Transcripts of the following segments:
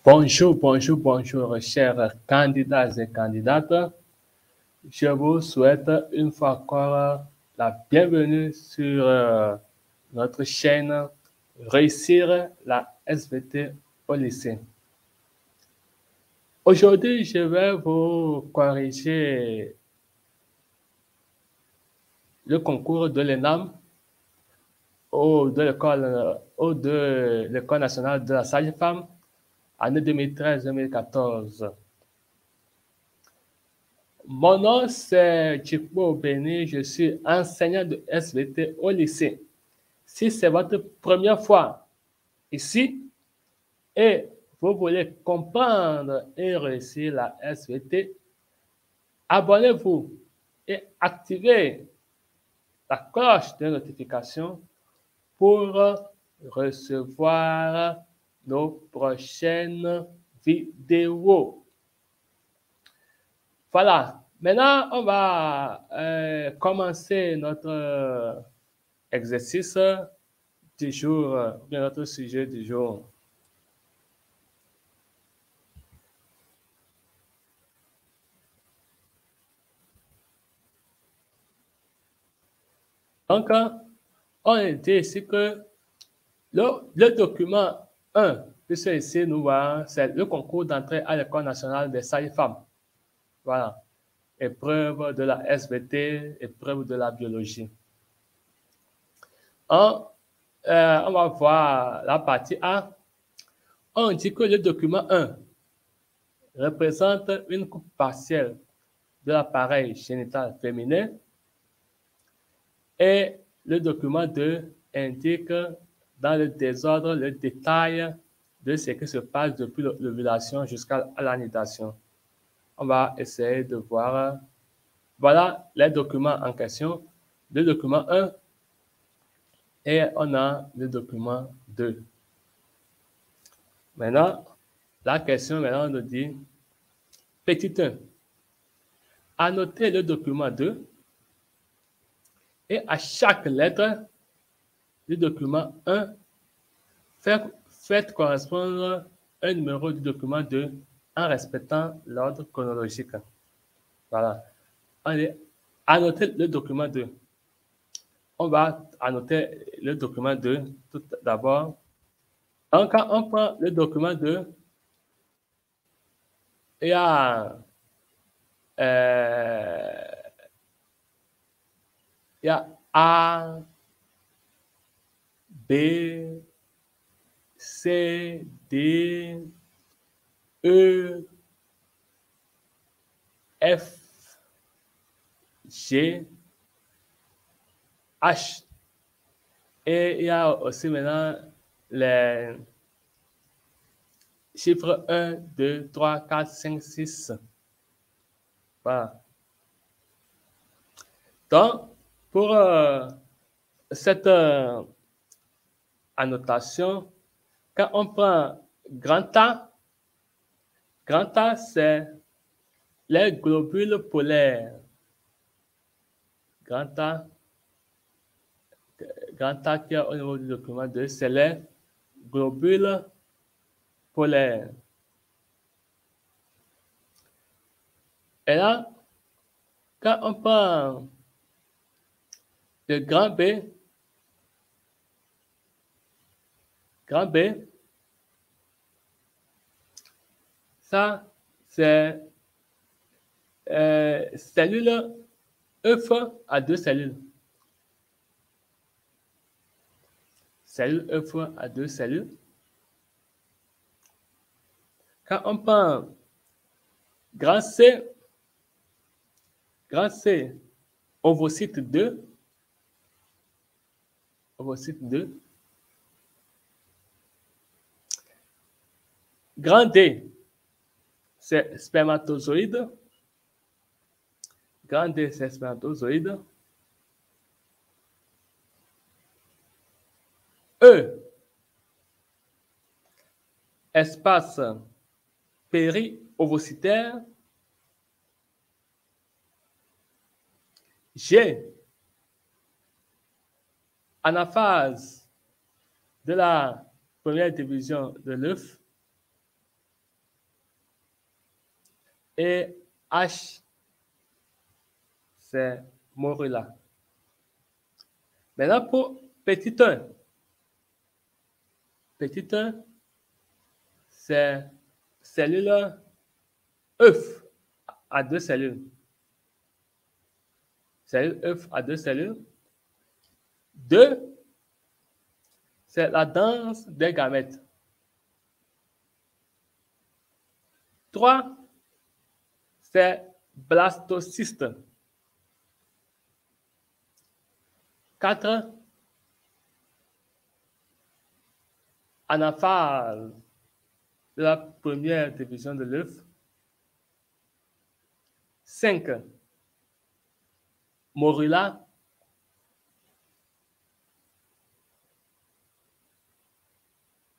Bonjour, bonjour, bonjour, chers candidats et candidates. Je vous souhaite une fois encore la bienvenue sur notre chaîne Réussir la SVT au lycée. Aujourd'hui, je vais vous corriger le concours de l'ENAM ou de l'École nationale de la sage-femme année 2013-2014. Mon nom, c'est Chikbo Béni, je suis enseignant de SVT au lycée. Si c'est votre première fois ici et vous voulez comprendre et réussir la SVT, abonnez-vous et activez la cloche de notification pour recevoir nos prochaines vidéos. Voilà. Maintenant, on va commencer notre exercice du jour, bien notre sujet du jour. Donc, on dit ici que le document 1, puisque ici nous voyons, c'est le concours d'entrée à l'École nationale des sages-femmes. Voilà. Épreuve de la SVT, épreuve de la biologie. On va voir la partie A. On dit que le document 1 représente une coupe partielle de l'appareil génital féminin et le document 2 indique dans le désordre le détail de ce qui se passe depuis l'ovulation jusqu'à la nidation. On va essayer de voir. Voilà les documents en question. Le document 1 et on a le document 2. Maintenant, la question maintenant nous dit, petit 1, annotez le document 2 et à chaque lettre du document 1, faites correspondre un numéro du document 2 en respectant l'ordre chronologique. Voilà. Allez, annotez le document 2. On va annoter le document 2 tout d'abord. Donc, quand on prend le document 2, il y a A, B, C, D, E, F, G, H. Et il y a aussi maintenant les chiffres 1, 2, 3, 4, 5, 6. Voilà. Donc, pour cette annotation, quand on prend grand A, c'est les globules polaires. Grand A qui est au niveau du document 2, c'est les globules polaires. Et là, quand on prend le grand B, ça, c'est cellule œuf à 2 cellules. Cellule œuf à 2 cellules. Quand on prend grand C, ovocyte 2, Grand D, c'est spermatozoïde. Grand D, c'est spermatozoïde. E, espace péri-ovocytaire. G, anaphase de la première division de l'œuf. Et H, c'est morula. Maintenant, pour petit 1, c'est cellule œuf à 2 cellules. Cellule œuf à 2 cellules. 2, c'est la danse des gamètes. 3, c'est blastocyste. 4, anaphase de la première division de l'œuf. 5, morula.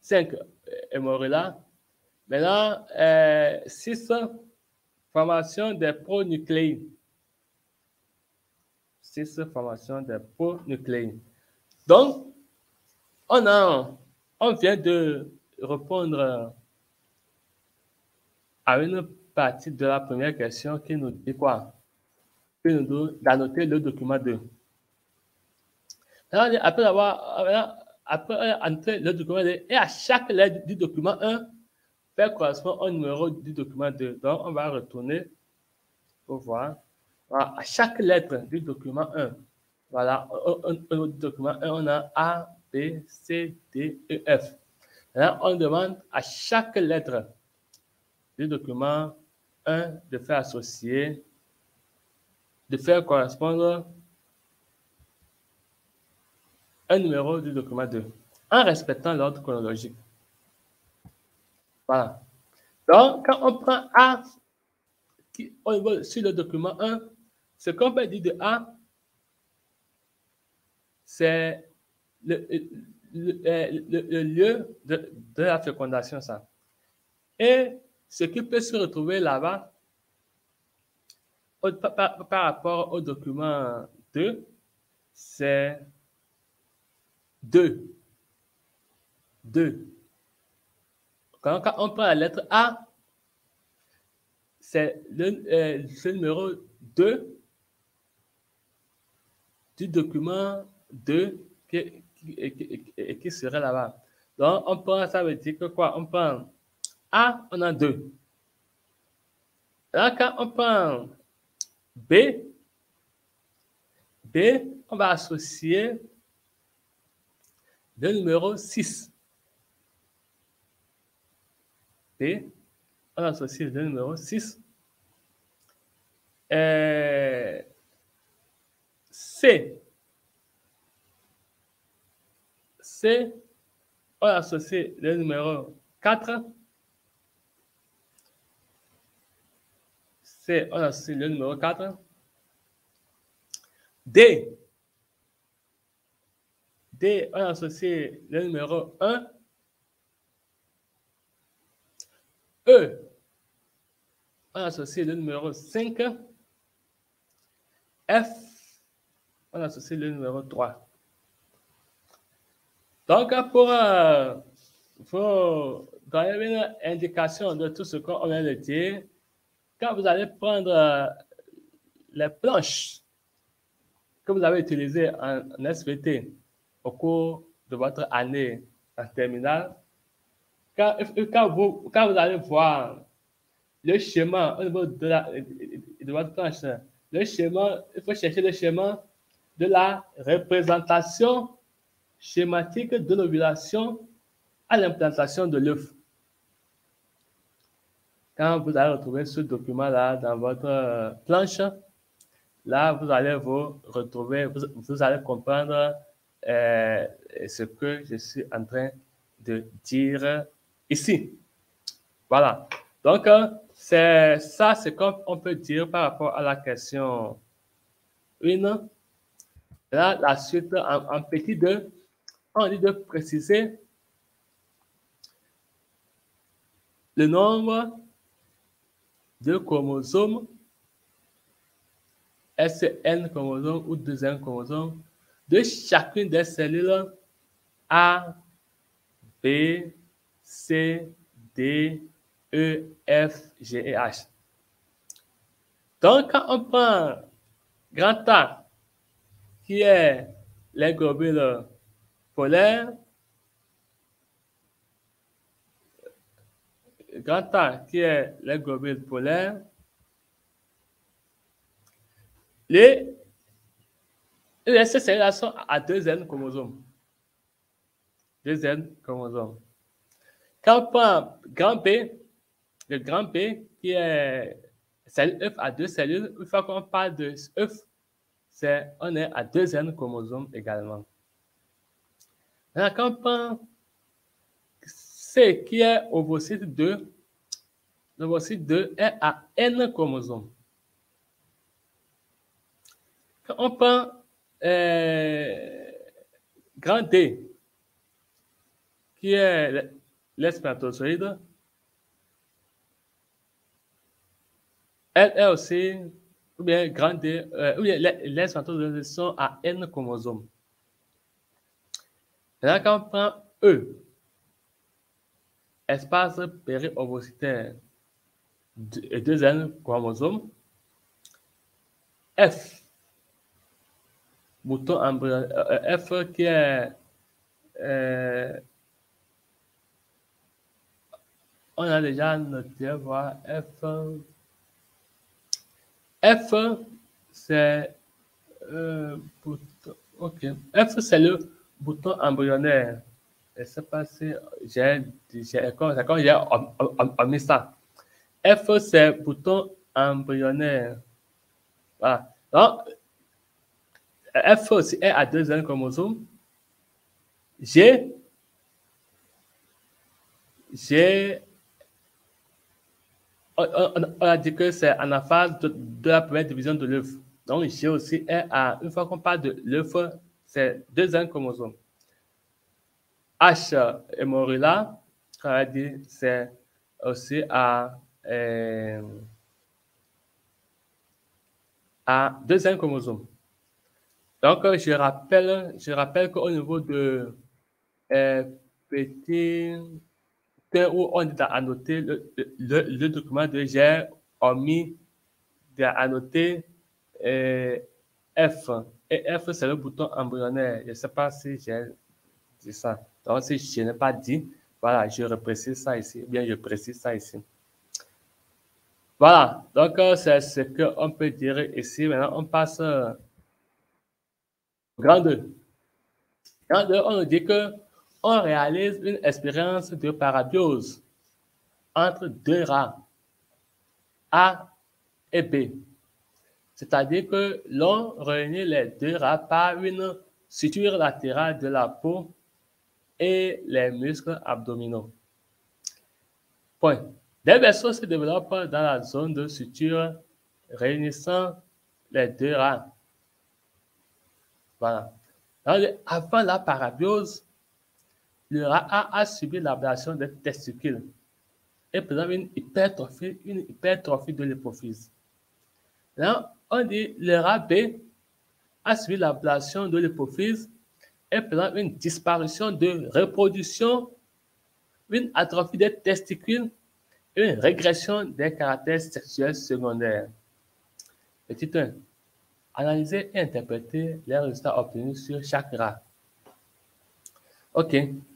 5 et morula. Maintenant, 6, formation des pronucléines. 6, formation des pronucléines. Donc, on vient de répondre à une partie de la première question qui nous dit quoi? Qui nous dit d'annoter le document 2. Après annoter le document 2, et à chaque lettre du document 1, fait correspond au numéro du document 2. Donc, on va retourner pour voir. Voilà, à chaque lettre du document 1, voilà, au document 1, on a A, B, C, D, E, F. Là, on demande à chaque lettre du document 1 de faire associer, de faire correspondre un numéro du document 2 en respectant l'ordre chronologique. Voilà. Donc, quand on prend A sur le document 1, ce qu'on peut dire de A, c'est le lieu de la fécondation, ça. Et ce qui peut se retrouver là-bas, par rapport au document 2, c'est 2. Quand on prend la lettre A, c'est le numéro 2 du document 2 qui serait là-bas. Donc, on prend, ça veut dire que quoi? On prend A, on a 2. Là, quand on prend B, on va associer le numéro 6. B, on associe le numéro 6. C, on associe le numéro 4. C, on associe le numéro 4. D, on associe le numéro 1. E, on associe le numéro 5. F, on associe le numéro 3. Donc, pour donner une indication de tout ce qu'on vient de dire, quand vous allez prendre les planches que vous avez utilisées en SVT au cours de votre année en terminale, quand vous allez voir le schéma au niveau de votre planche, le schéma, il faut chercher le schéma de la représentation schématique de l'ovulation à l'implantation de l'œuf. Quand vous allez retrouver ce document-là dans votre planche, là, vous allez vous retrouver, vous allez comprendre ce que je suis en train de dire ici. Voilà. Donc, c'est ça, c'est comme on peut dire par rapport à la question 1. Là, la suite, en petit 2, on dit de préciser le nombre de chromosomes, SN chromosomes ou 2N chromosomes, de chacune des cellules A, B, C, D, E, F, G et H. Donc, quand on prend grand A, qui est les globules polaires, grand A, qui est les globules polaires, ces cellules sont à deux N chromosomes. Deux N chromosomes. Quand on prend grand B, le grand B, qui est cellule œuf à deux cellules, une fois qu'on parle de œuf, on est à deux N chromosomes également. Maintenant, quand on prend C, qui est ovocyte 2, l'ovocyte 2 est à N chromosomes. Quand on prend grand D, qui est les spermatozoïdes, elle est aussi, ou bien grand D, ou bien les spermatozoïdes sont à N chromosomes. Maintenant, quand on prend E, espace péri-ovocytaire, deux N chromosomes, F, bouton embryonnaire, F qui est, on a déjà noté, voir F. F, c'est bouton, ok. F, c'est le bouton embryonnaire. Je ne sais pas si j'ai omis ça. F, c'est bouton embryonnaire. Voilà. Donc, F aussi est à deux N chromosomes. G, on a dit que c'est en la phase de la première division de l'œuf. Donc, G aussi est à, une fois qu'on parle de l'œuf, c'est deux N chromosomes. H et Morilla, on a dit, c'est aussi à deux N chromosomes. Donc, je rappelle qu'au niveau de petit où on a annoté le document de j'ai omis d'annoter F. Et F, c'est le bouton embryonnaire. Je ne sais pas si j'ai dit ça. Donc, si je n'ai pas dit, voilà, je reprécise ça ici. Bien, je précise ça ici. Voilà. Donc, c'est ce qu'on peut dire ici. Maintenant, on passe au grand 2. Grand 2, on nous dit que on réalise une expérience de parabiose entre deux rats, A et B. C'est-à-dire que l'on réunit les deux rats par une suture latérale de la peau et les muscles abdominaux. Point. Des vaisseaux se développent dans la zone de suture réunissant les deux rats. Voilà. Avant la parabiose, le rat A subi l'ablation des testicules et présente une hypertrophie de l'hypophyse. Là, on dit le rat B a subi l'ablation de l'hypophyse et présente une disparition de reproduction, une atrophie des testicules et une régression des caractères sexuels secondaires. Petit 1. Analyser et interpréter les résultats obtenus sur chaque rat. OK.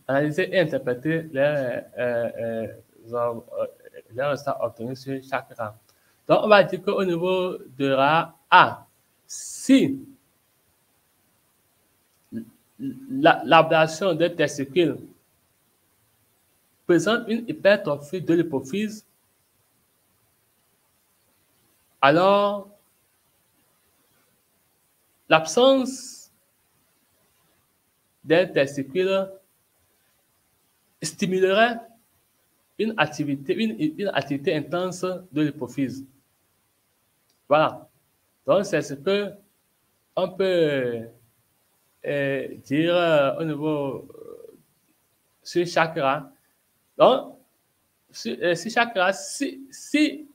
Analyser et interpréter les résultats obtenus sur chaque rat. Donc, on va dire qu'au niveau de rat A, si l'ablation des testicules présente une hypertrophie de l'hypophyse, alors l'absence des testicules stimulerait une activité intense de l'hypophyse. Voilà. Donc, c'est ce que on peut dire au niveau sur chaque rat. Donc, sur chaque rat, si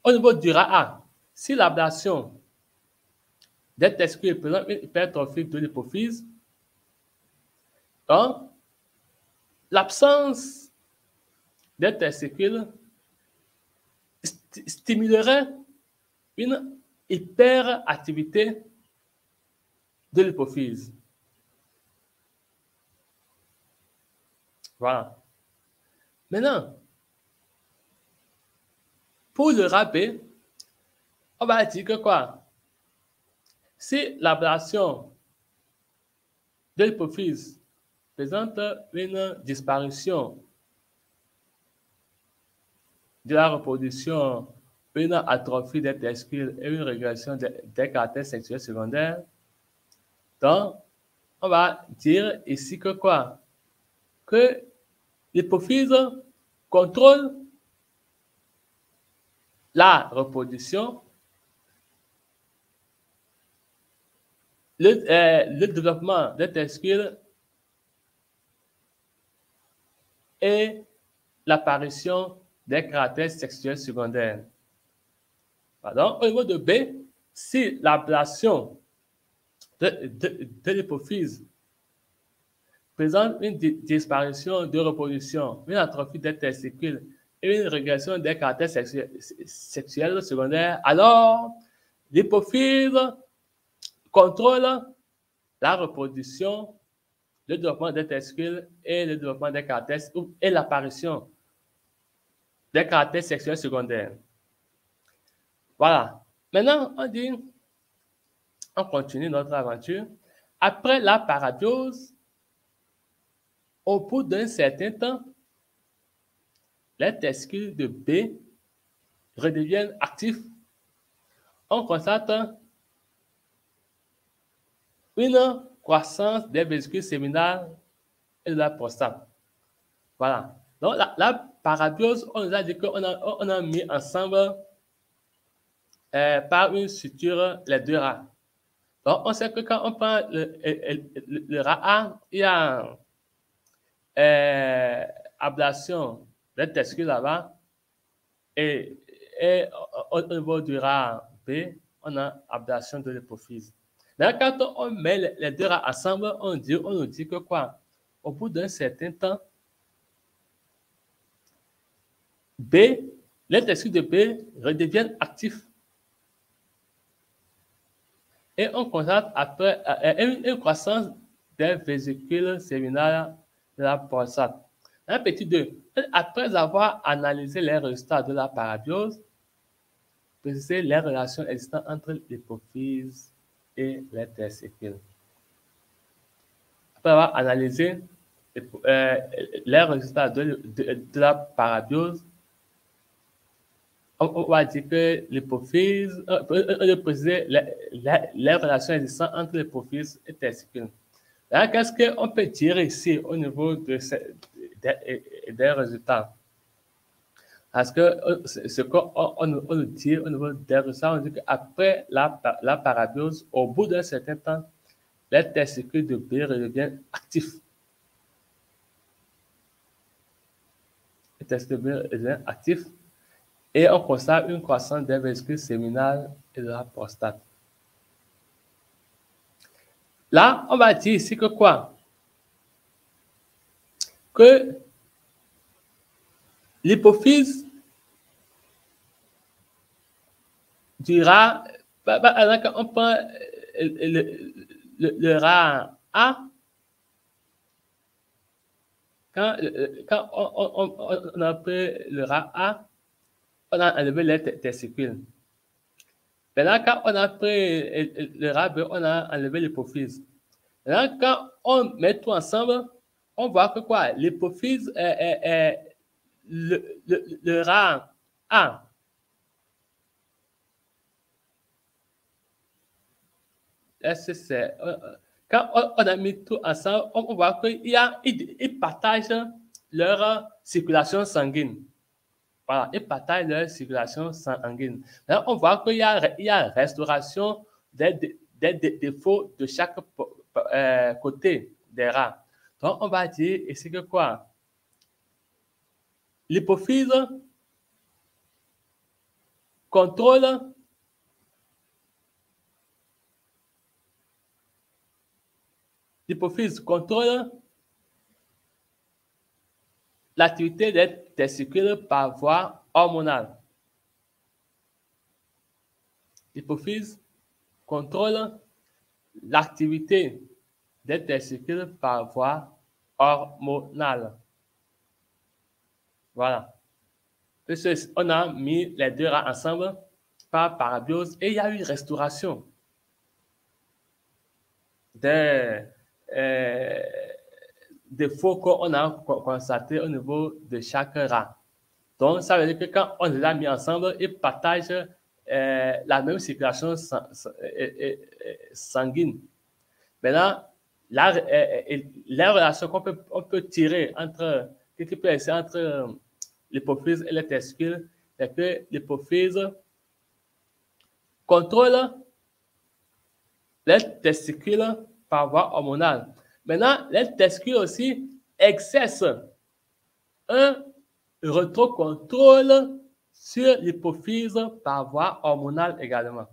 au niveau du rat A, si l'ablation des testicules présente une hypertrophie de l'hypophyse, donc l'absence des testicules stimulerait une hyperactivité de l'hypophyse. Voilà. Maintenant, pour le rabais, on va dire que quoi? Si l'ablation de l'hypophyse présente une disparition de la reproduction, une atrophie des testicules et une régression des caractères sexuels secondaires, donc on va dire ici que quoi? Que l'hypophyse contrôle la reproduction, le développement des testicules et l'apparition des caractères sexuels secondaires. Pardon, au niveau de B, si l'ablation de l'hypophyse présente une disparition de reproduction, une atrophie des testicules et une régression des caractères sexuels secondaires, alors l'hypophyse contrôle la reproduction, le développement des testicules et le développement des caractères et l'apparition des caractères sexuels secondaires. Voilà. Maintenant, on continue notre aventure. Après la parabiose, au bout d'un certain temps, les testicules de B redeviennent actifs. On constate une croissance des vésicules séminales et de la prostate. Voilà. Donc, la parabiose, on nous a dit qu'on a mis ensemble par une suture les deux rats. Donc, on sait que quand on prend le rat A, il y a ablation des testicules là-bas. Et au niveau du rat B, on a ablation de l'hypophyse. Quand on met les deux rats ensemble, on nous dit que quoi? Au bout d'un certain temps, les testicules de B redeviennent actifs. Et on constate après une croissance des vésicules séminales de la prostate. Un petit 2. Après avoir analysé les résultats de la parabiose, préciser les relations existantes entre l'hypophyse et les testicules. Après avoir analysé les résultats de la parabiose, on va dire que l'hypophyse, on va préciser les relations existantes entre l'hypophyse et les testicules. Qu'est-ce qu'on peut dire ici au niveau des résultats? Parce que ce qu'on nous dit au niveau des résultats, on dit qu'après la parabiose, au bout d'un certain temps, les testicules de B redeviennent actifs. Les testicules de B redeviennent actifs et on constate une croissance des vésicules séminales et de la prostate. Là, on va dire ici que quoi? Que l'hypophyse du rat, quand on prend le rat A, quand on a pris le rat A, on a enlevé les testicules. Maintenant, quand on a pris le rat B, on a enlevé l'hypophyse. Maintenant, quand on met tout ensemble, on voit que quoi? L'hypophyse est le rat A. Quand on a mis tout ensemble, on voit qu'ils partagent leur circulation sanguine. Voilà, ils partagent leur circulation sanguine. Là, on voit qu'il y a restauration des défauts de chaque côté des rats. Donc, on va dire ici que quoi? L'hypophyse contrôle l'activité des testicules par voie hormonale. L'hypophyse contrôle l'activité des testicules par voie hormonale. Voilà. On a mis les deux rats ensemble par parabiose et il y a eu une restauration des défauts qu'on a constatés au niveau de chaque rat. Donc, ça veut dire que quand on les a mis ensemble, ils partagent la même circulation sanguine. Maintenant, la relation qu'on peut tirer entre, qui peut exister entre l'hypophyse et les testicules, c'est que l'hypophyse contrôle les testicules par voie hormonale. Maintenant, les testicules aussi exercent un rétrocontrôle sur l'hypophyse par voie hormonale également.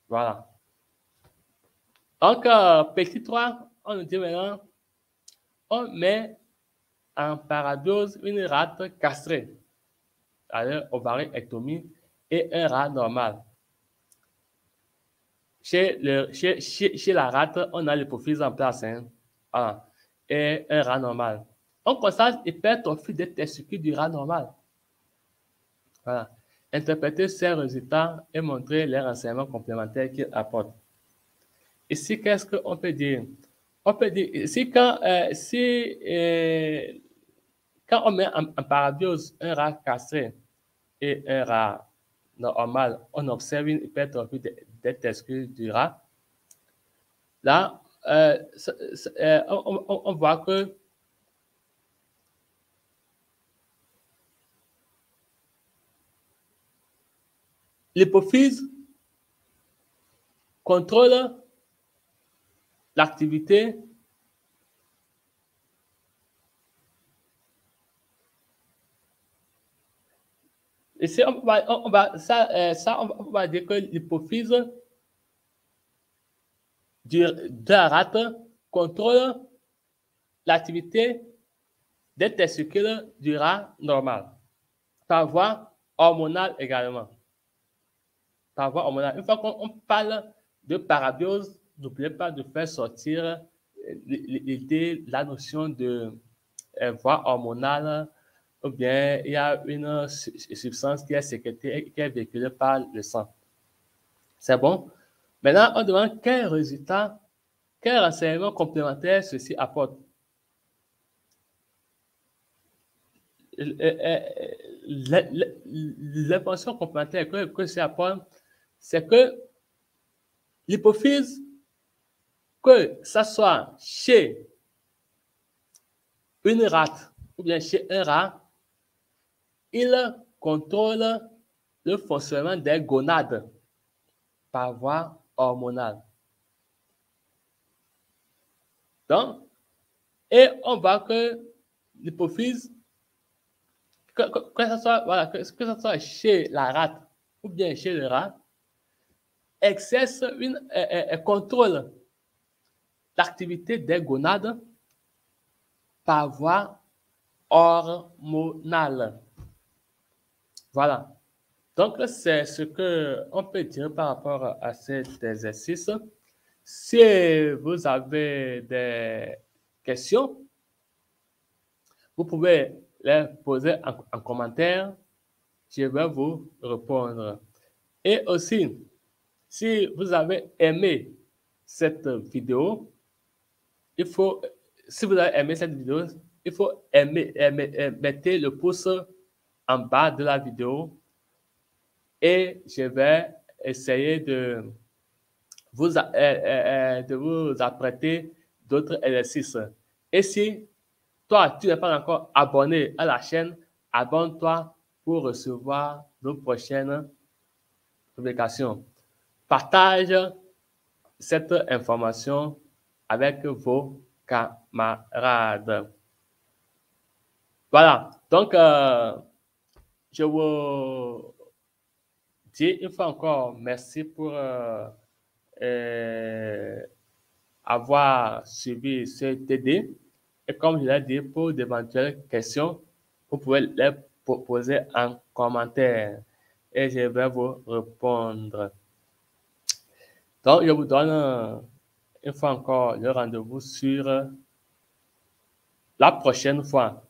Voilà. Donc, petit 3, on nous dit maintenant, on met en parabiose une rate castrée, c'est-à-dire ovarie-ectomie, et un rat normal. Chez la rate, on a l'hypophyse en place, hein, voilà, et un rat normal. On constate l'hypertrophie des testicules du rat normal. Voilà. Interpréter ces résultats et montrer les renseignements complémentaires qu'ils apportent. Ici, qu'est-ce qu'on peut dire? On peut dire, ici, quand on met en parabiose un rat castré et un rat normal, on observe une hypertrophie des testicules du rat. Là, on voit que l'hypophyse contrôle l'activité ici, on va dire que l'hypophyse de la rate contrôle l'activité des testicules du rat normal, par voie hormonale également. Par voie hormonale. Une fois qu'on parle de parabiose, n'oubliez pas de faire sortir l'idée, la notion de voie hormonale, ou bien il y a une substance qui est sécrétée et qui est véhiculée par le sang. C'est bon? Maintenant, on demande quel résultat, quel renseignement complémentaire ceci apporte. L'information complémentaire que ceci apporte, c'est que l'hypophyse, que ça soit chez une rate ou bien chez un rat, il contrôle le fonctionnement des gonades par voie hormonale. Donc, et on voit que l'hypophyse, que ça soit chez la rate ou bien chez le rat, exerce contrôle l'activité des gonades par voie hormonale. Voilà. Donc, c'est ce qu'on peut dire par rapport à cet exercice. Si vous avez des questions, vous pouvez les poser en commentaire. Je vais vous répondre. Et aussi, si vous avez aimé cette vidéo, si vous avez aimé cette vidéo, il faut mettez le pouce en bas de la vidéo et je vais essayer de vous apprêter d'autres exercices. Et si toi, tu n'es pas encore abonné à la chaîne, abonne-toi pour recevoir nos prochaines publications. Partage cette information avec vos camarades. Voilà. Donc, je vous dis une fois encore merci pour avoir suivi ce TD. Et comme je l'ai dit, pour d'éventuelles questions, vous pouvez les poser en commentaire. et je vais vous répondre. Donc, je vous donne une fois encore le rendez-vous sur la prochaine fois.